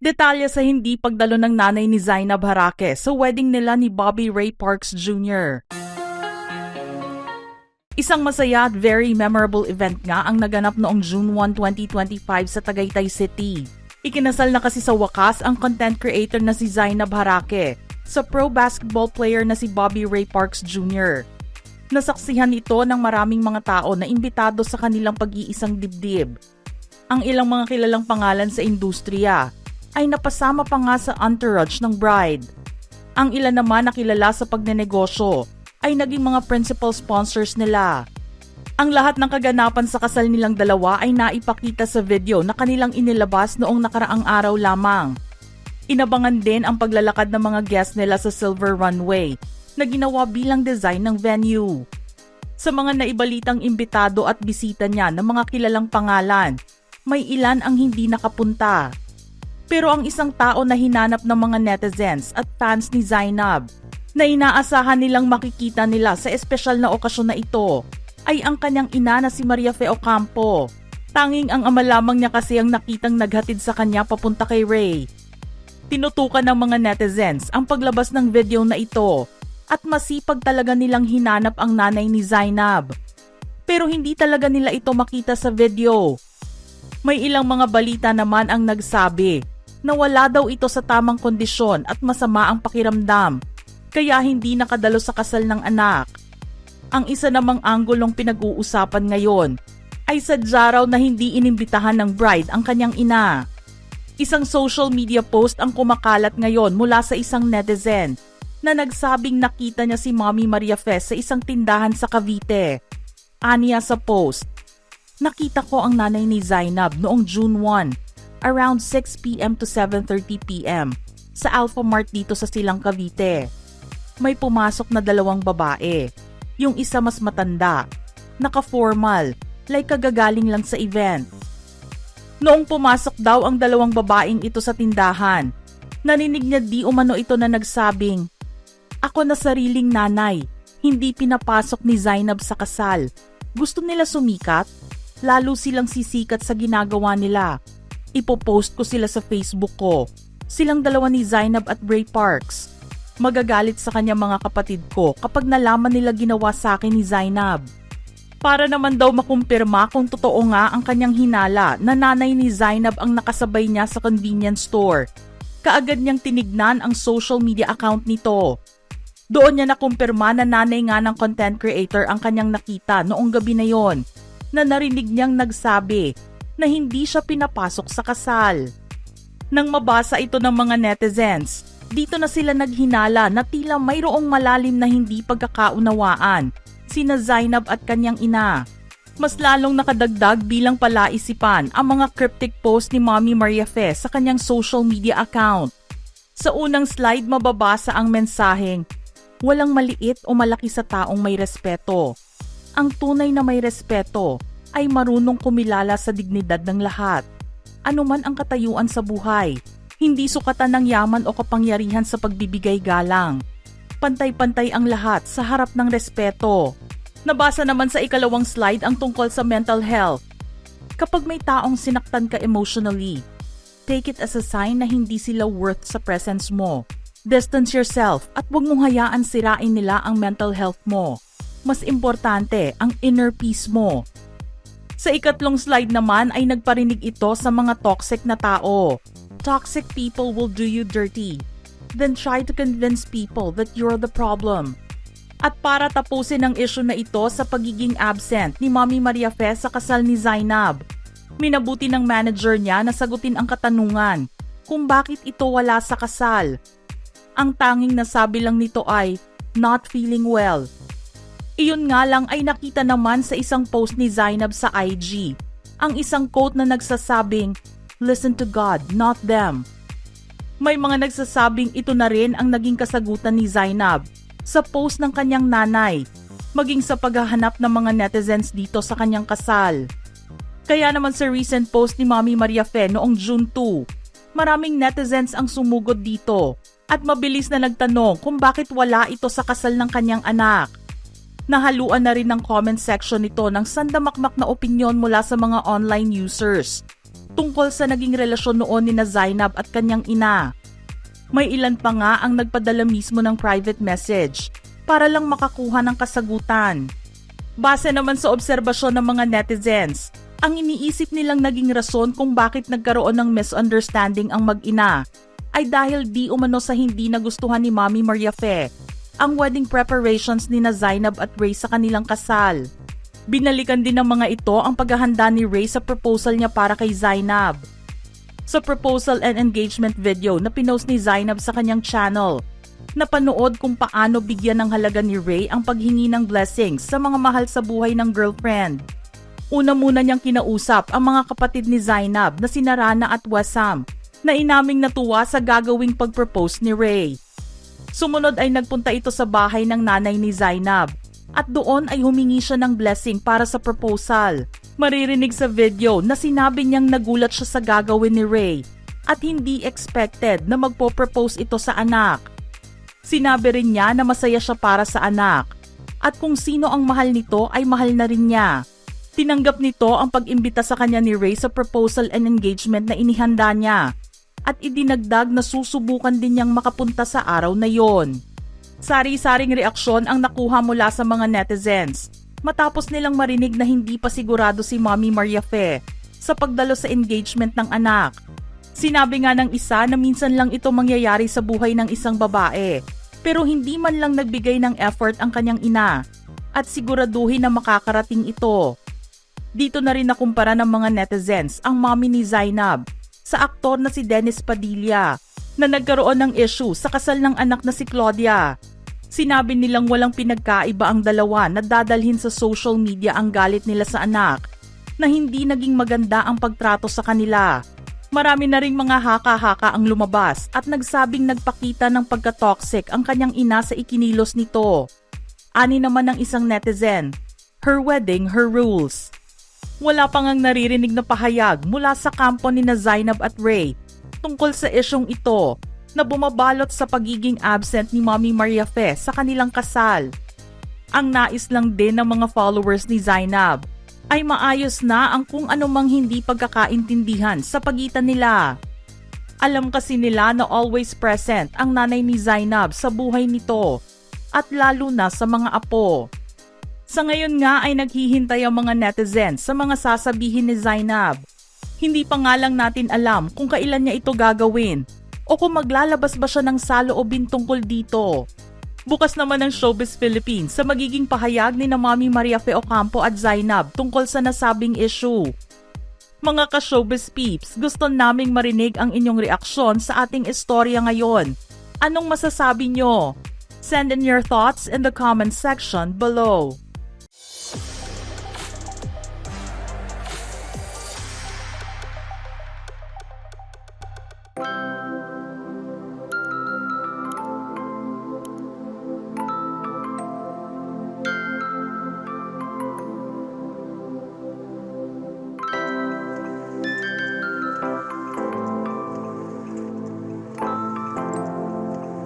Detalye sa hindi pagdalo ng nanay ni Zainab Harake sa wedding nila ni Bobby Ray Parks Jr. Isang masaya at very memorable event nga ang naganap noong June 1, 2025 sa Tagaytay City. Ikinasal na kasi sa wakas ang content creator na si Zainab Harake sa pro basketball player na si Bobby Ray Parks Jr. Nasaksihan ito ng maraming mga tao na imbitado sa kanilang pag-iisang dibdib. Ang ilang mga kilalang pangalan sa industriya ay napasama pa nga sa entourage ng bride. Ang ilan naman na kilala sa pagnenegosyo ay naging mga principal sponsors nila. Ang lahat ng kaganapan sa kasal nilang dalawa ay naipakita sa video na kanilang inilabas noong nakaraang araw lamang. Inabangan din ang paglalakad ng mga guests nila sa silver runway na ginawa bilang design ng venue. Sa mga naibalitang imbitado at bisita niya ng mga kilalang pangalan, may ilan ang hindi nakapunta. Pero ang isang tao na hinanap ng mga netizens at fans ni Zainab na inaasahan nilang makikita nila sa espesyal na okasyon na ito ay ang kanyang ina na si Maria Fe Ocampo. Tanging ang ama lamang niya kasi ang nakitang naghatid sa kanya papunta kay Ray. Tinutukan ng mga netizens ang paglabas ng video na ito at masipag talaga nilang hinanap ang nanay ni Zainab. Pero hindi talaga nila ito makita sa video. May ilang mga balita naman ang nagsabi na wala daw ito sa tamang kondisyon at masama ang pakiramdam, kaya hindi nakadalo sa kasal ng anak. Ang isa namang anggulong pinag-uusapan ngayon ay sadya raw na hindi inimbitahan ng bride ang kanyang ina. Isang social media post ang kumakalat ngayon mula sa isang netizen na nagsabing nakita niya si Mommy Maria Fe sa isang tindahan sa Cavite. Aniya sa post, "Nakita ko ang nanay ni Zainab noong June 1, around 6 p.m. to 7:30 p.m. sa Alpha Mart dito sa Silang Cavite. May pumasok na dalawang babae. Yung isa mas matanda, naka-formal, like kagagaling lang sa event. Noong pumasok daw ang dalawang babaeng ito sa tindahan, narinig niya di umano ito na nagsabing, 'Ako na sariling nanay, hindi pinapasok ni Zainab sa kasal. Gusto nila sumikat, lalo silang sisikat sa ginagawa nila. Ipopost ko sila sa Facebook ko. Silang dalawa ni Zainab at Ray Parks. Magagalit sa kanya mga kapatid ko kapag nalaman nila ginawa sa akin ni Zainab.' Para naman daw makumpirma kung totoo nga ang kanyang hinala na nanay ni Zainab ang nakasabay niya sa convenience store, kaagad niyang tinignan ang social media account nito. Doon niya nakumpirma na nanay nga ng content creator ang kanyang nakita noong gabi na yon, na narinig niyang nagsabi na hindi siya pinapasok sa kasal. Nang mabasa ito ng mga netizens, dito na sila naghinala na tila mayroong malalim na hindi pagkakaunawaan sina Zainab at kanyang ina. Mas lalong nakadagdag bilang palaisipan ang mga cryptic post ni Mommy Maria Fe sa kanyang social media account. Sa unang slide mababasa ang mensaheng, "Walang maliit o malaki sa taong may respeto. Ang tunay na may respeto ay marunong kumilala sa dignidad ng lahat. Ano man ang katayuan sa buhay, hindi sukatan ng yaman o kapangyarihan sa pagbibigay galang. Pantay-pantay ang lahat sa harap ng respeto." Nabasa naman sa ikalawang slide ang tungkol sa mental health. Kapag may taong sinaktan ka emotionally, take it as a sign na hindi sila worth sa presence mo. Distance yourself at huwag mong hayaan sirain nila ang mental health mo. Mas importante ang inner peace mo. Sa ikatlong slide naman ay nagparinig ito sa mga toxic na tao. Toxic people will do you dirty. Then try to convince people that you're the problem. At para tapusin ang issue na ito sa pagiging absent ni Mommy Maria Fe sa kasal ni Zainab, minabuti ng manager niya na sagutin ang katanungan kung bakit ito wala sa kasal. Ang tanging nasabi lang nito ay, "Not feeling well." Iyon nga lang ay nakita naman sa isang post ni Zainab sa IG, ang isang quote na nagsasabing, "Listen to God, not them." May mga nagsasabing ito na rin ang naging kasagutan ni Zainab sa post ng kanyang nanay, maging sa paghahanap ng mga netizens dito sa kanyang kasal. Kaya naman sa recent post ni Mommy Maria Fe noong June 2, maraming netizens ang sumugod dito at mabilis na nagtanong kung bakit wala ito sa kasal ng kanyang anak. Nahaluan na rin ng comment section nito ng sandamakmak na opinyon mula sa mga online users. tungkol sa naging relasyon noon ni Zainab at kanyang ina. May ilan pa nga ang nagpadala mismo ng private message para lang makakuha ng kasagutan. Base naman sa obserbasyon ng mga netizens, ang iniisip nilang naging rason kung bakit nagkaroon ng misunderstanding ang mag-ina ay dahil di umano sa hindi nagustuhan ni Mommy Mariafe ang wedding preparations ni Zainab at Ray sa kanilang kasal. Binalikan din ng mga ito ang paghahanda ni Ray sa proposal niya para kay Zainab. Sa proposal and engagement video na pinost ni Zainab sa kanyang channel, napanood kung paano bigyan ng halaga ni Ray ang paghingi ng blessings sa mga mahal sa buhay ng girlfriend. Una muna niyang kinausap ang mga kapatid ni Zainab na sina Rana at Wessam na inaming natuwa sa gagawing pag-propose ni Ray. Sumunod ay nagpunta ito sa bahay ng nanay ni Zainab at doon ay humingi siya ng blessing para sa proposal. Maririnig sa video na sinabi niyang nagulat siya sa gagawin ni Ray at hindi expected na magpo-propose ito sa anak. Sinabi rin niya na masaya siya para sa anak at kung sino ang mahal nito ay mahal na rin niya. Tinanggap nito ang pag-imbita sa kanya ni Ray sa proposal and engagement na inihanda niya at idinagdag na susubukan din niyang makapunta sa araw na yon. Sari-saring reaksyon ang nakuha mula sa mga netizens matapos nilang marinig na hindi pa sigurado si Mommy Mariafe sa pagdalo sa engagement ng anak. Sinabi nga ng isa na minsan lang ito mangyayari sa buhay ng isang babae pero hindi man lang nagbigay ng effort ang kanyang ina at siguraduhin na makakarating ito. Dito na rin nakumpara ng mga netizens ang mommy ni Zainab sa aktor na si Dennis Padilla na nagkaroon ng issue sa kasal ng anak na si Claudia. Sinabi nilang walang pinagkaiba ang dalawa na dadalhin sa social media ang galit nila sa anak na hindi naging maganda ang pagtrato sa kanila. Marami na ring mga haka-haka ang lumabas at nagsabing nagpakita ng pagka-toxic ang kanyang ina sa ikinilos nito. Ani naman ng isang netizen, her wedding, her rules. Wala pang ang naririnig na pahayag mula sa kampo ni Zainab at Ray tungkol sa isyong ito na bumabalot sa pagiging absent ni Mommy Mariafe sa kanilang kasal. Ang nais lang din ng mga followers ni Zainab ay maayos na ang kung anumang hindi pagkakaintindihan sa pagitan nila. Alam kasi nila na always present ang nanay ni Zainab sa buhay nito at lalo na sa mga apo. Sa ngayon nga ay naghihintay ang mga netizens sa mga sasabihin ni Zainab. Hindi pa nga lang natin alam kung kailan niya ito gagawin o kung maglalabas ba siya ng saloobin tungkol dito. Bukas naman ang Showbiz Philippines sa magiging pahayag ni na Mommy Mariafe Ocampo at Zainab tungkol sa nasabing issue. Mga ka-Showbiz peeps, gusto naming marinig ang inyong reaksyon sa ating istorya ngayon. Anong masasabi nyo? Send in your thoughts in the comment section below.